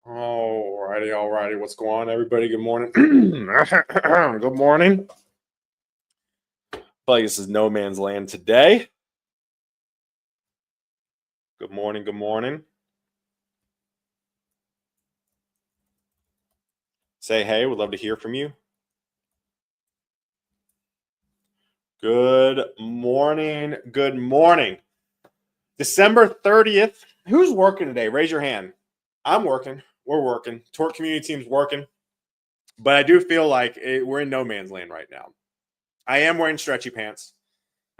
All righty. What's going on, everybody? Good morning. Good morning. I feel like this is no man's land today. Good morning. Good morning. Say hey. Would love to hear from you. Good morning. Good morning. December 30th. Who's working today? Raise your hand. I'm working. We're working. Torc Community team's working. But I do feel like we're in no man's land right now. I am wearing stretchy pants.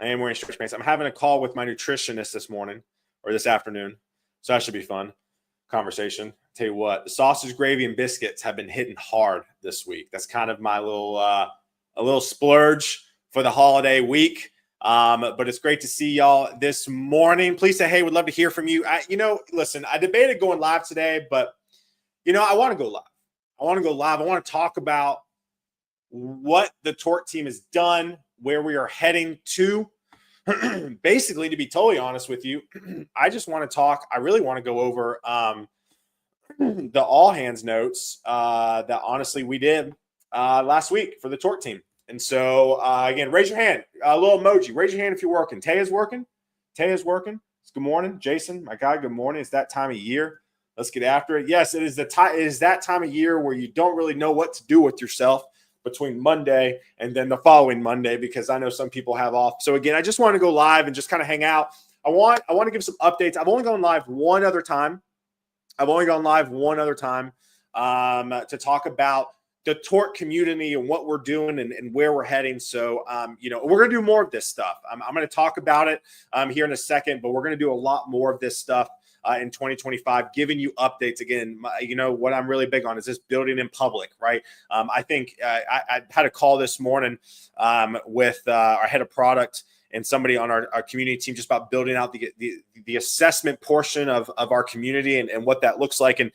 I'm having a call with my nutritionist this morning or this afternoon. So that should be fun. Conversation. Tell you what, the sausage, gravy, and biscuits have been hitting hard this week. That's kind of my a little splurge for the holiday week. But it's great to see y'all this morning. Please say hey. Would love to hear from you. Listen, I debated going live today, but I want to go live. I want to talk about what the Torc team has done, where we are heading to. Basically, to be totally honest with you, I just want to talk. I really want to go over the all hands notes that honestly we did last week for the Torc team. And so, again, raise your hand. A little emoji. Raise your hand if you're working. Taya's working. Good morning. Jason, my guy, good morning. It's that time of year. Let's get after it. Yes, it is that time of year where you don't really know what to do with yourself between Monday and then the following Monday, because I know some people have off. So again, I just want to go live and just kind of hang out. I want to give some updates. I've only gone live one other time. To talk about the Torc community and what we're doing and where we're heading. So, we're going to do more of this stuff. I'm going to talk about it here in a second, but we're going to do a lot more of this stuff in 2025, giving you updates. Again, what I'm really big on is this building in public, right? I think I had a call this morning with our head of product and somebody on our community team just about building out the assessment portion of our community and what that looks like. And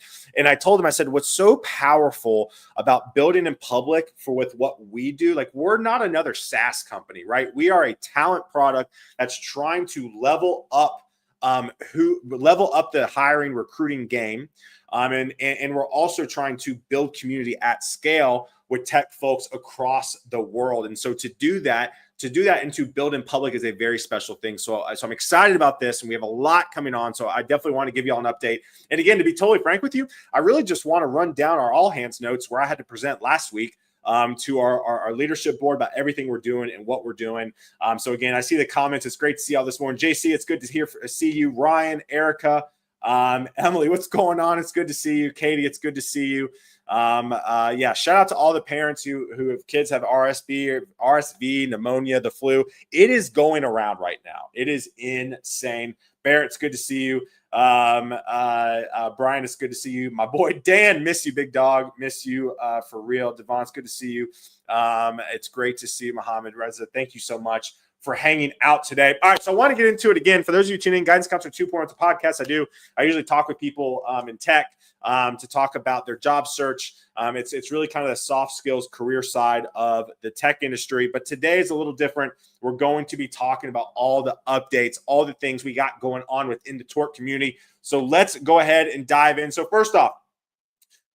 I told him, I said, what's so powerful about building in public with what we do, like we're not another SaaS company, right? We are a talent product that's trying to level up the hiring recruiting game. And we're also trying to build community at scale with tech folks across the world. And so to do that and to build in public is a very special thing. So I'm excited about this, and we have a lot coming on. So I definitely want to give you all an update. And again, to be totally frank with you, I really just want to run down our all hands notes where I had to present last week to our leadership board about everything we're doing and what we're doing. So again, I see the comments. It's great to see y'all this morning. JC, it's good to see you. Ryan, Erica, Emily, what's going on? It's good to see you. Katie, it's good to see you. Shout out to all the parents who have kids have RSV, pneumonia, the flu. It is going around right now. It is insane. Barrett, it's good to see you. Brian, it's good to see you. My boy Dan, miss you, big dog. Miss you for real. Devon, it's good to see you. It's great to see you. Muhammad Reza, thank you so much for hanging out today. All right, so I want to get into it again. For those of you tuning in, Guidance Counselor 2.0, it's a podcast I usually talk with people in tech to talk about their job search. It's really kind of the soft skills career side of the tech industry. But today is a little different. We're going to be talking about all the updates, all the things we got going on within the Torc community. So let's go ahead and dive in. So first off,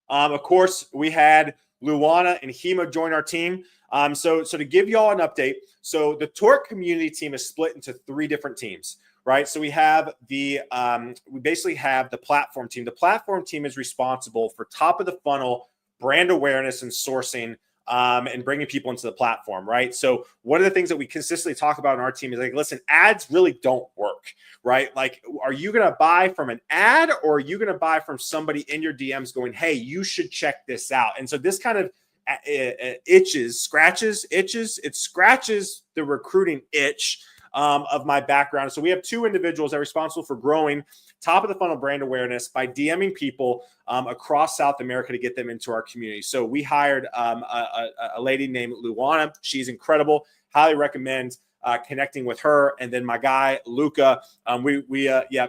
of course, we had Luana and Hema join our team. So to give you all an update, so the Torc community team is split into 3 different teams, right? So we have we basically have the platform team. The platform team is responsible for top of the funnel brand awareness and sourcing and bringing people into the platform, right? So one of the things that we consistently talk about in our team is like, listen, ads really don't work, right? Like, are you going to buy from an ad, or are you going to buy from somebody in your DMs going, hey, you should check this out? And so this kind of it scratches the recruiting itch of my background. So we have 2 individuals that are responsible for growing top of the funnel brand awareness by DMing people across South America to get them into our community. So we hired a lady named Luana. She's incredible. Highly recommend connecting with her. And then my guy, Luca,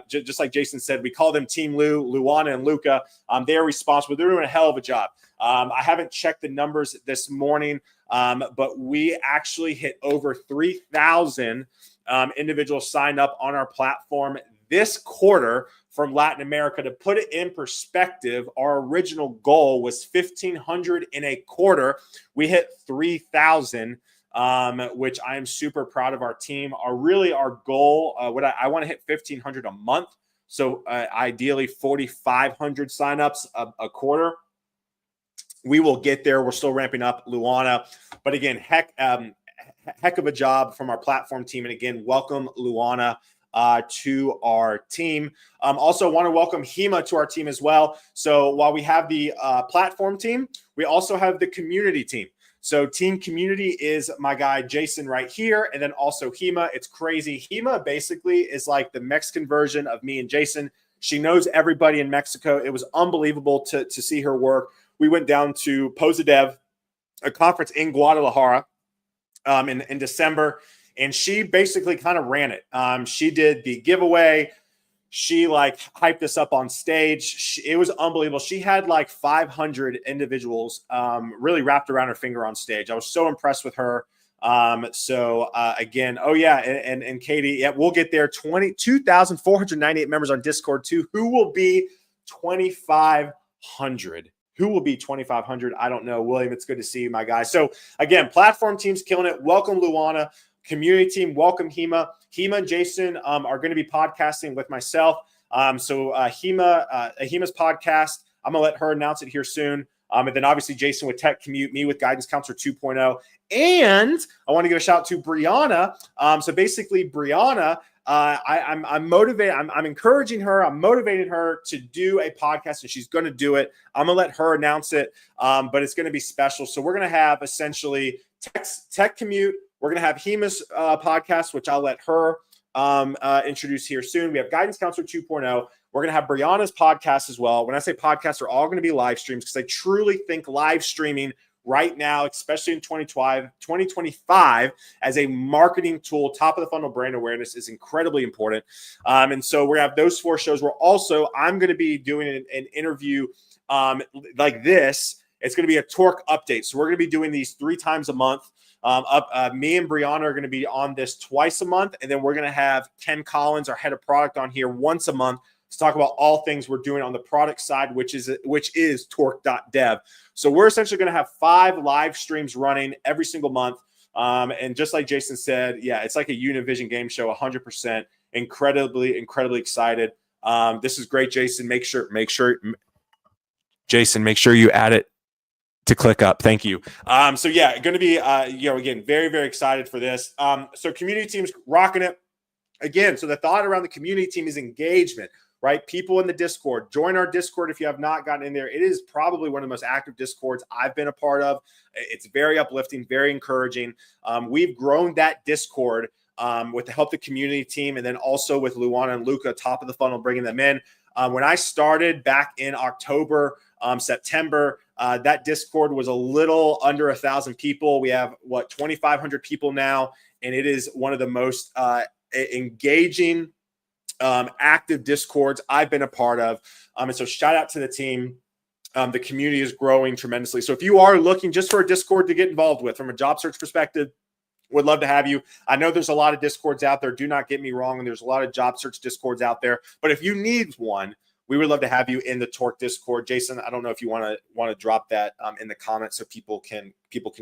just like Jason said, we call them Team Luana and Luca. They're responsible. They're doing a hell of a job. I haven't checked the numbers this morning, but we actually hit over 3,000 individuals signed up on our platform this quarter from Latin America. To put it in perspective, our original goal was 1,500 in a quarter. We hit 3,000, which I am super proud of our team. Our goal, I want to hit 1,500 a month. So ideally 4,500 signups a quarter. We will get there. We're still ramping up Luana. But again, heck of a job from our platform team. And again, welcome Luana to our team. Also want to welcome Hema to our team as well. So while we have the platform team, we also have the community team. So team community is my guy, Jason, right here. And then also Hema. It's crazy. Hema basically is like the Mexican version of me and Jason. She knows everybody in Mexico. It was unbelievable to see her work. We went down to Posadev, a conference in Guadalajara in December, and she basically kind of ran it. She did the giveaway. She hyped us up on stage. It was unbelievable. She had 500 individuals really wrapped around her finger on stage. I was so impressed with her. Again, and Katie, yeah, we'll get there. 22,498 members on Discord too. Who will be 2,500? Who will be 2,500? I don't know. William, it's good to see you, my guy. So again, platform team's killing it. Welcome, Luana. Community team, welcome, Hema. Hema and Jason are going to be podcasting with myself. Hema's podcast, I'm going to let her announce it here soon. And then obviously Jason with Tech Commute, me with Guidance Counselor 2.0. And I want to give a shout out to Brianna. So basically, Brianna, I'm motivated. I'm encouraging her. I'm motivating her to do a podcast, and she's going to do it. I'm going to let her announce it, but it's going to be special. So we're going to have essentially Tech Commute. We're going to have Hema's podcast, which I'll let her introduce here soon. We have Guidance Counselor 2.0. We're going to have Brianna's podcast as well. When I say podcasts, they're all going to be live streams because I truly think live streaming right now, especially in 2025, as a marketing tool, top of the funnel brand awareness is incredibly important. And so we have those 4 shows. I'm going to be doing an interview like this. It's going to be a Torc update. So we're going to be doing these 3 times a month. Me and Brianna are going to be on this twice a month. And then we're going to have Ken Collins, our head of product, on here once a month to talk about all things we're doing on the product side, which is torc.dev. So we're essentially going to have 5 live streams running every single month. And just like Jason said, yeah, it's like a Univision game show, 100%. Incredibly excited. This is great, Jason. Make sure you add it to click up. Thank you. So yeah, going to be, again, very, very excited for this. So community team's rocking it again. So the thought around the community team is engagement, right? People in the Discord, join our Discord. If you have not gotten in there, it is probably one of the most active Discords I've been a part of. It's very uplifting, very encouraging. We've grown that Discord with the help of the community team. And then also with Luana and Luca, top of the funnel, bringing them in. When I started back in October, September, that Discord was a little under 1,000 people. We have 2,500 people now, and it is one of the most engaging, active Discords I've been a part of. And so shout out to the team. The community is growing tremendously. So if you are looking just for a Discord to get involved with from a job search perspective, would love to have you. I know there's a lot of Discords out there. Do not get me wrong. And there's a lot of job search Discords out there. But if you need one, we would love to have you in the Torc Discord. Jason, I don't know if you want to drop that in the comments so people can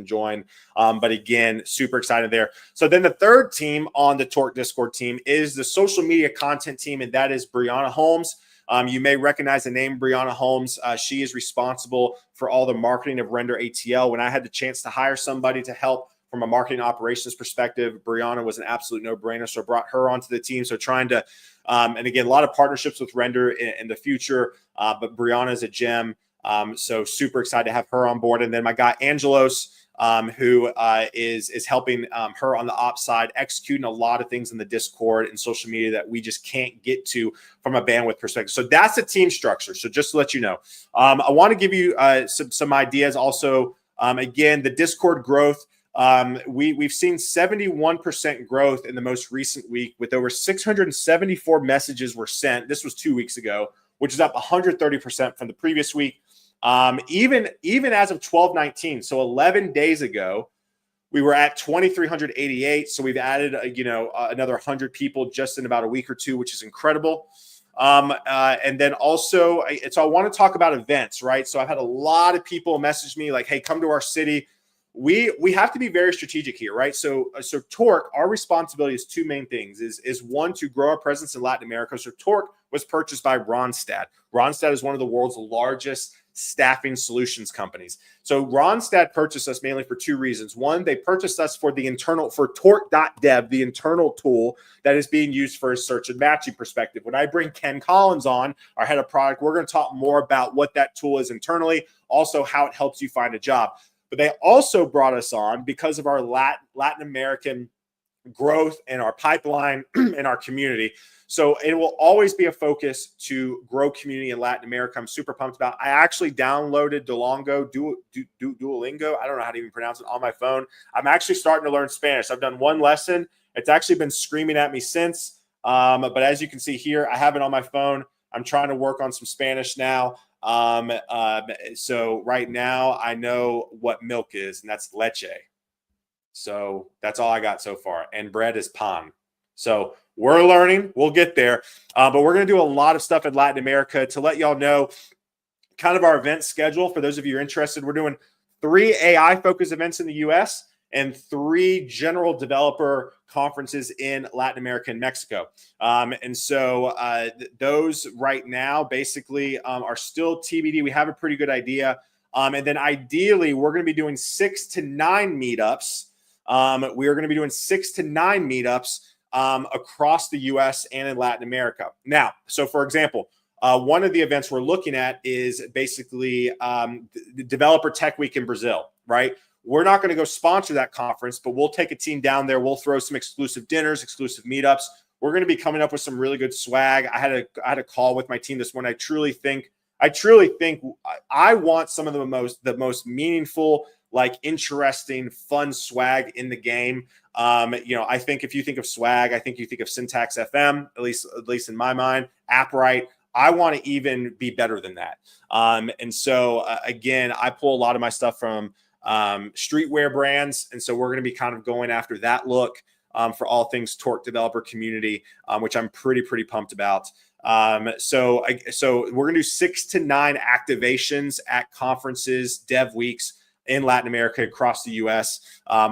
join. But again, super excited there. So then the third team on the Torc Discord team is the social media content team, and that is Brianna Holmes. You may recognize the name Brianna Holmes. She is responsible for all the marketing of Render ATL. When I had the chance to hire somebody to help from a marketing operations perspective, Brianna was an absolute no-brainer. So I brought her onto the team. So trying to, and again, a lot of partnerships with Render in the future, but Brianna is a gem. So super excited to have her on board. And then my guy, Angelos, who is helping her on the ops side, executing a lot of things in the Discord and social media that we just can't get to from a bandwidth perspective. So that's a team structure. So just to let you know, I want to give you some ideas also. Again, the Discord growth. We've seen 71% growth in the most recent week, with over 674 messages were sent. This was 2 weeks ago, which is up 130% from the previous week. Even as of 12/19, so 11 days ago, We were at 2,388. So we've added, another 100 people just in about a week or two, which is incredible. And then also, I want to talk about events, right? So I've had a lot of people message me like, hey, come to our city. We have to be very strategic here, right? So Torc, our responsibility is two main things. Is one, to grow our presence in Latin America. So Torc was purchased by Randstad. Randstad is one of the world's largest staffing solutions companies. So Randstad purchased us mainly for two reasons. One, they purchased us for Torc.dev, the internal tool that is being used for a search and matching perspective. When I bring Ken Collins on, our head of product, we're going to talk more about what that tool is internally, also how it helps you find a job. But they also brought us on because of our Latin American growth and our pipeline and our community. So it will always be a focus to grow community in Latin America. I'm super pumped about. I actually downloaded Duolingo. I don't know how to even pronounce it on my phone. I'm actually starting to learn Spanish. I've done one lesson. It's actually been screaming at me since. But as you can see here, I have it on my phone. I'm trying to work on some Spanish now. So right now I know what milk is, and that's leche. So that's all I got so far. And bread is pan. So we're learning. We'll get there. But we're going to do a lot of stuff in Latin America. To let y'all know kind of our event schedule, for those of you who are interested, we're doing 3 AI-focused events in the U.S. and 3 general developer conferences in Latin America and Mexico. And so those right now basically are still TBD. We have a pretty good idea. And then ideally, we're going to be doing 6 to 9 meetups. We are going to be doing 6 to 9 meetups across the U.S. and in Latin America. Now, so for example, one of the events we're looking at is basically the Developer Tech Week in Brazil, right? We're not going to go sponsor that conference, but we'll take a team down there. We'll throw some exclusive dinners, exclusive meetups. We're going to be coming up with some really good swag. I had a call with my team this morning. I truly think I want some of the most meaningful, like interesting, fun swag in the game. I think if you think of swag, I think you think of Syntax FM, at least in my mind, AppRite. I want to even be better than that. And so again, I pull a lot of my stuff from streetwear brands. And so we're going to be kind of going after that look for all things Torc developer community, which I'm pretty pumped about. So we're going to do 6 to 9 activations at conferences, dev weeks in Latin America, across the US,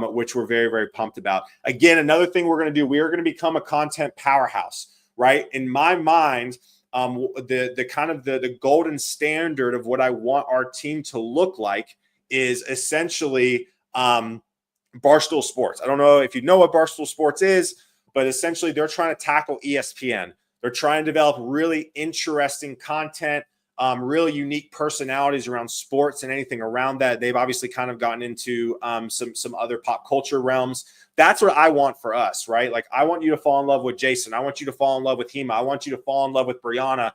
which we're very pumped about. Again, another thing we're going to do, we are going to become a content powerhouse, right? In my mind, the golden standard of what I want our team to look like is essentially Barstool Sports. I don't know if you know what Barstool Sports is, but essentially they're trying to tackle ESPN. They're trying to develop really interesting content, really unique personalities around sports and anything around that. They've obviously kind of gotten into some other pop culture realms. That's what I want for us, right? Like, I want you to fall in love with Jason. I want you to fall in love with Hema. I want you to fall in love with Brianna,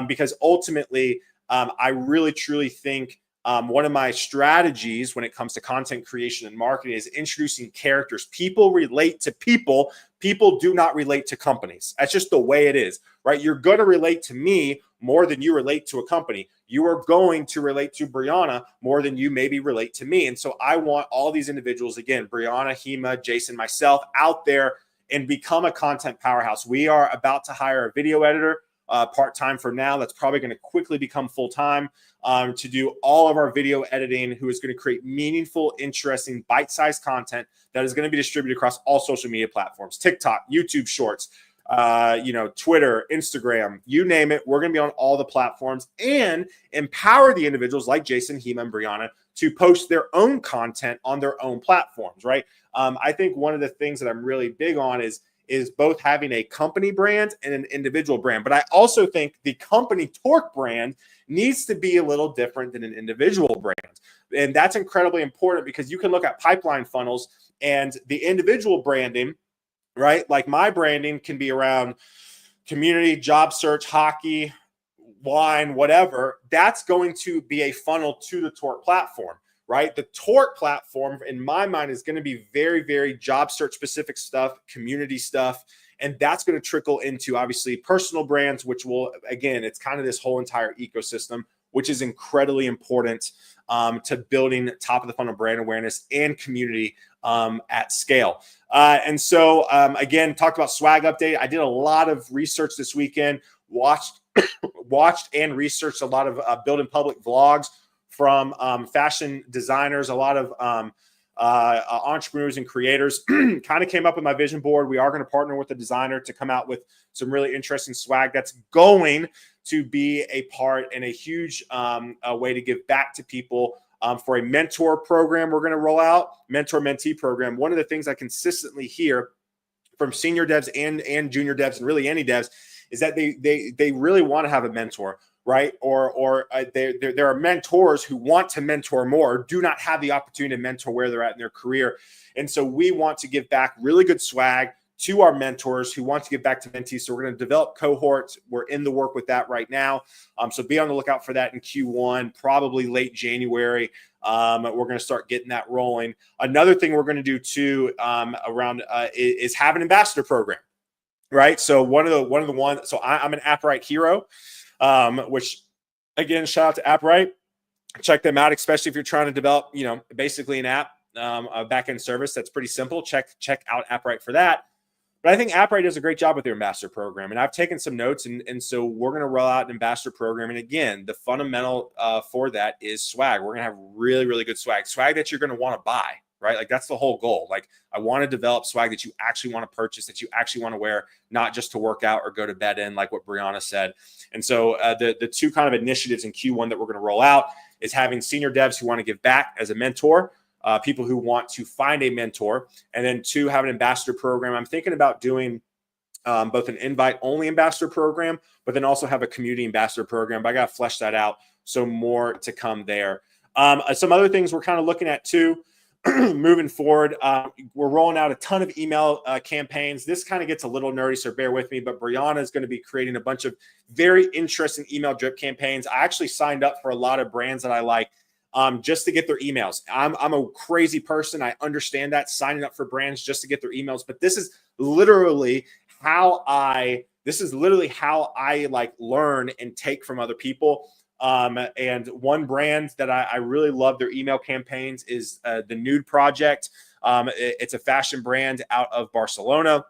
because ultimately, I really, truly think one of my strategies when it comes to content creation and marketing is introducing characters. People relate to people. People do not relate to companies. That's just the way it is, right? You're going to relate to me more than you relate to a company. You are going to relate to Brianna more than you maybe relate to me. And so I want all these individuals, again, Brianna, Hema, Jason, myself, out there and become a content powerhouse. We are about to hire a video editor part-time for now. That's probably going to quickly become full-time to do all of our video editing, who is going to create meaningful, interesting, bite-sized content that is going to be distributed across all social media platforms, TikTok, YouTube Shorts, Twitter, Instagram, you name it. We're going to be on all the platforms and empower the individuals like Jason, Hema, and Brianna to post their own content on their own platforms, right? I think one of the things that I'm really big on is both having a company brand and an individual brand. But I also think the company Torc brand needs to be a little different than an individual brand. And that's incredibly important, because you can look at pipeline funnels and the individual branding, right? Like my branding can be around community, job search, hockey, wine, whatever. That's going to be a funnel to the Torc platform, right? The Torc platform, in my mind, is going to be very job search specific stuff, community stuff. And that's going to trickle into, obviously, personal brands, which will, again, it's kind of this whole entire ecosystem, which is incredibly important to building top of the funnel brand awareness and community at scale. And so, again, talked about swag update. I did a lot of research this weekend, watched and researched a lot of build in public vlogs from fashion designers, a lot of entrepreneurs and creators. Kind of came up with my vision board. We are going to partner with a designer to come out with some really interesting swag that's going to be a part and a huge way to give back to people. For a mentor program we're going to roll out, mentor-mentee program. One of the things I consistently hear from senior devs and junior devs and really any devs is that they really want to have a mentor, right? Or there are mentors who want to mentor more, do not have the opportunity to mentor where they're at in their career. And so we want to give back really good swag to our mentors who want to give back to mentees. So we're going to develop cohorts. We're in the work with that right now. So be on the lookout for that in Q1, probably late January. We're going to start getting that rolling. Another thing we're going to do too is have an ambassador program, right? So one of the ones. So I'm an AppWrite hero, which again, shout out to AppWrite. Check them out, especially if you're trying to develop, basically an app, a backend service that's pretty simple. Check out AppWrite for that. But I think AppWrite does a great job with their ambassador program. And I've taken some notes. And so we're going to roll out an ambassador program. And again, the fundamental for that is swag. We're going to have really, really good swag that you're going to want to buy, right? Like that's the whole goal. Like I want to develop swag that you actually want to purchase, that you actually want to wear, not just to work out or go to bed in, like what Brianna said. And so the two kind of initiatives in Q1 that we're going to roll out is having senior devs who want to give back as a mentor, people who want to find a mentor, and then two, have an ambassador program. I'm thinking about doing both an invite-only ambassador program, but then also have a community ambassador program. But I got to flesh that out, so more to come there. Some other things we're kind of looking at too, moving forward. We're rolling out a ton of email campaigns. This kind of gets a little nerdy, so bear with me. But Brianna is going to be creating a bunch of very interesting email drip campaigns. I actually signed up for a lot of brands that I like, just to get their emails. I'm a crazy person. I understand that, signing up for brands just to get their emails. But this is literally how I like learn and take from other people. And one brand that I really love their email campaigns is the Nude Project. It's a fashion brand out of Barcelona.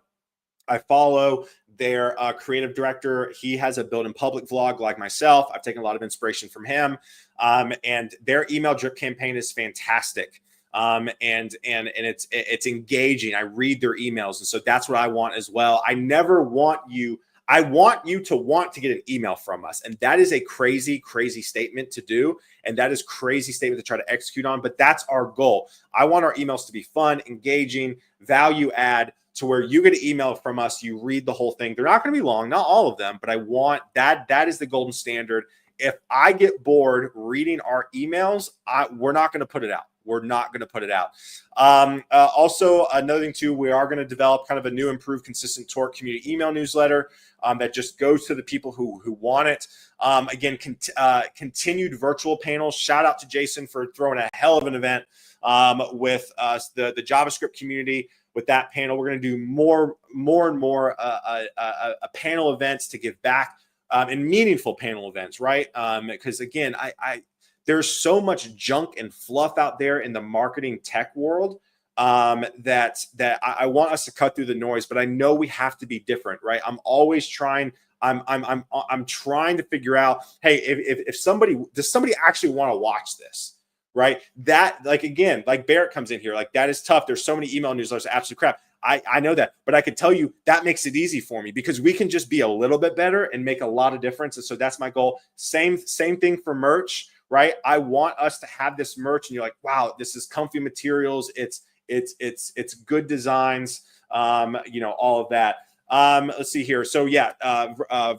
I follow their creative director. He has a build in public vlog like myself. I've taken a lot of inspiration from him. And their email drip campaign is fantastic. And it's engaging. I read their emails. And so that's what I want as well. I want you to want to get an email from us. And that is a crazy, crazy statement to do. And that is crazy statement to try to execute on. But that's our goal. I want our emails to be fun, engaging, value add, to where you get an email from us, you read the whole thing. They're not going to be long, not all of them, but I want that. That is the golden standard. If I get bored reading our emails, we're not going to put it out. We're not going to put it out. Also, another thing too, we are going to develop kind of a new, improved, consistent Torc Community email newsletter that just goes to the people who want it. Again, continued virtual panels. Shout out to Jason for throwing a hell of an event with the JavaScript community. With that panel, we're going to do more and more panel events to give back, and meaningful panel events, right? Because again, there's so much junk and fluff out there in the marketing tech world that I want us to cut through the noise. But I know we have to be different, right? I'm always trying. I'm trying to figure out, hey, if somebody actually want to watch this? Right. That, like, again, like Barrett comes in here, like that is tough. There's so many email newsletters, absolute crap. I know that, but I could tell you that makes it easy for me because we can just be a little bit better and make a lot of difference. And so that's my goal. Same thing for merch, right? I want us to have this merch and you're like, wow, this is comfy materials. It's good designs, all of that. Let's see here. So yeah,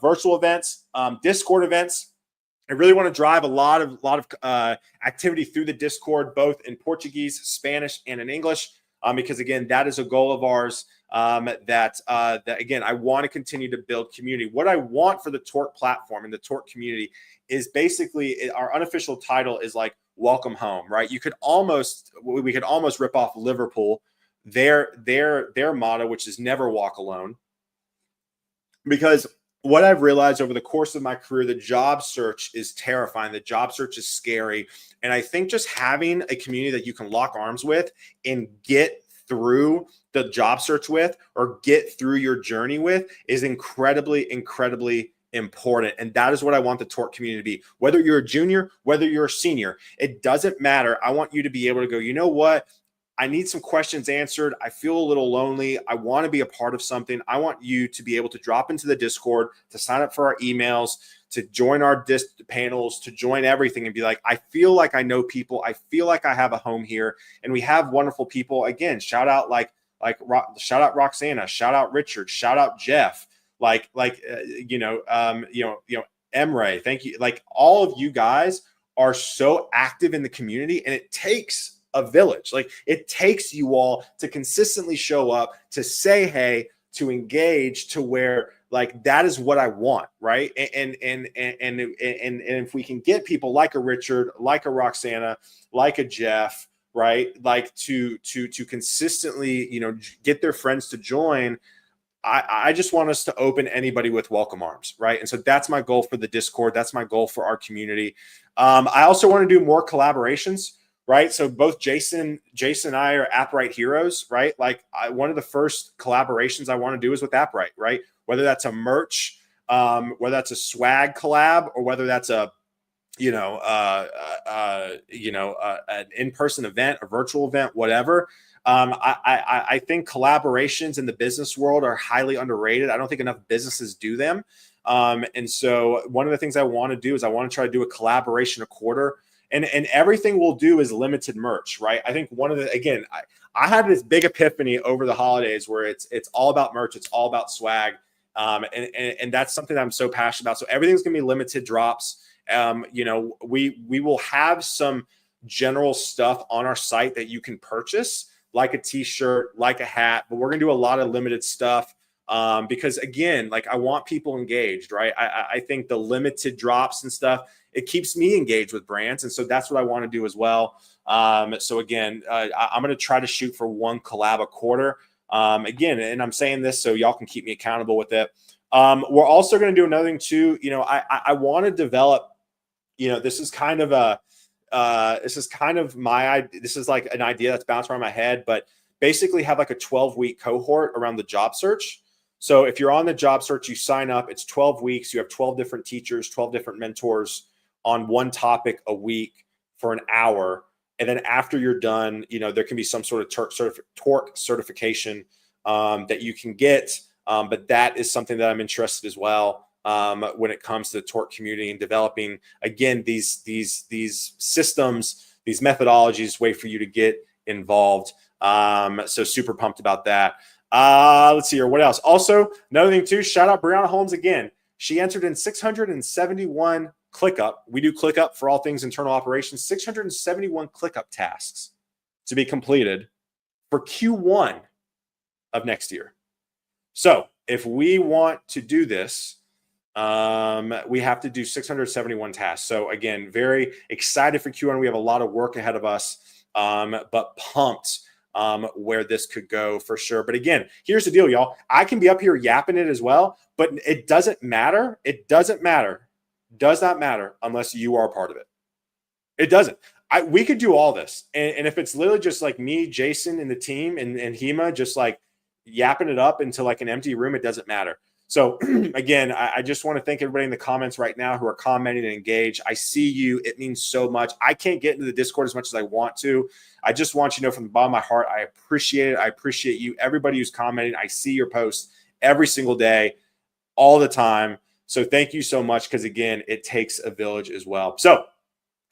virtual events, Discord events. I really want to drive a lot of activity through the Discord, both in Portuguese, Spanish, and in English, because again, that is a goal of ours. That again, I want to continue to build community. What I want for the Torc platform and the Torc community is basically our unofficial title is like "Welcome Home," right? We could almost rip off Liverpool, their motto, which is "Never walk alone," because what I've realized over the course of my career, the job search is terrifying. The job search is scary. And I think just having a community that you can lock arms with and get through the job search with or get through your journey with is incredibly, incredibly important. And that is what I want the Torc community to be. Whether you're a junior, whether you're a senior, it doesn't matter. I want you to be able to go, you know what? I need some questions answered. I feel a little lonely. I want to be a part of something. I want you to be able to drop into the Discord, to sign up for our emails, to join our panels, to join everything and be like, I feel like I know people. I feel like I have a home here. And we have wonderful people. Again, shout out shout out Roxana, shout out Richard, shout out Jeff, Emre. Thank you. Like, all of you guys are so active in the community, and it takes a village. Like, it takes you all to consistently show up, to say hey, to engage, to where like that is what I want, right? And if we can get people like a Richard, like a Roxana, like a Jeff, right, like to consistently, you know, get their friends to join. I just want us to open anybody with welcome arms, right? And so that's my goal for the Discord. That's my goal for our community. I also want to do more collaborations, right? So both Jason and I are AppWrite heroes, right? Like, one of the first collaborations I want to do is with AppWrite, right? Whether that's a merch, whether that's a swag collab, or whether that's an in-person event, a virtual event, whatever. I think collaborations in the business world are highly underrated. I don't think enough businesses do them. And so one of the things I want to do is I want to try to do a collaboration a quarter. And everything we'll do is limited merch, right? I think I had this big epiphany over the holidays where it's all about merch. It's all about swag. And that's something that I'm so passionate about. So everything's going to be limited drops. We will have some general stuff on our site that you can purchase, like a t-shirt, like a hat, but we're going to do a lot of limited stuff. Because again, like, I want people engaged, right? I think the limited drops and stuff, it keeps me engaged with brands. And so that's what I want to do as well. So again, I'm going to try to shoot for one collab a quarter. Again, and I'm saying this so y'all can keep me accountable with it. We're also going to do another thing too. You know, I want to develop, you know, this is kind of like an idea that's bounced around my head, but basically have like a 12-week cohort around the job search. So if you're on the job search, you sign up, it's 12 weeks. You have 12 different teachers, 12 different mentors on one topic a week for an hour. And then after you're done, you know, there can be some sort of Torc certification that you can get. But that is something that I'm interested as well when it comes to the Torc community and developing, again, these systems, these methodologies, way for you to get involved. So super pumped about that. Let's see here. What else? Also, another thing too, shout out Brianna Holmes again. She entered in 671 ClickUp. We do ClickUp for all things internal operations, 671 ClickUp tasks to be completed for Q1 of next year. So if we want to do this, we have to do 671 tasks. So again, very excited for Q1. We have a lot of work ahead of us, but pumped where this could go for sure. But again, here's the deal, y'all. I can be up here yapping it as well, but it doesn't matter. It doesn't matter. Does not matter unless you are a part of it. It doesn't. We could do all this. And if it's literally just like me, Jason, and the team and Hema just like yapping it up into like an empty room, it doesn't matter. So again, I just want to thank everybody in the comments right now who are commenting and engaged. I see you. It means so much. I can't get into the Discord as much as I want to. I just want you to know from the bottom of my heart, I appreciate it. I appreciate you. Everybody who's commenting, I see your posts every single day, all the time. So thank you so much, because again, it takes a village as well. So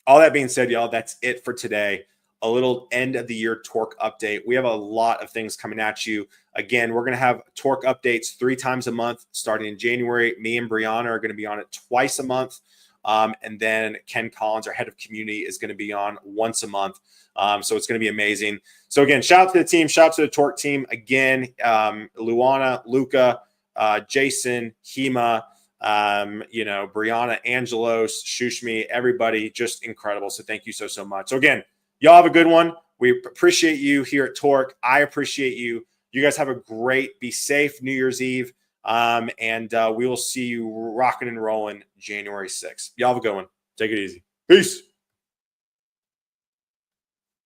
all that being said, y'all, that's it for today. A little end of the year Torc update. We have a lot of things coming at you. Again, we're going to have Torc updates 3 times a month starting in January. Me and Brianna are going to be on it twice a month. And then Ken Collins, our head of community, is going to be on once a month. So it's going to be amazing. So again, shout out to the team. Shout out to the Torc team. Again, Luana, Luca, Jason, Hema, Brianna, Angelos, Shushmi, everybody, just incredible. So thank you so much. So again, y'all have a good one. We appreciate you here at Torc. I appreciate you. You guys have a great, be safe New Year's Eve. And we will see you rocking and rolling January 6th. Y'all have a good one. Take it easy. Peace.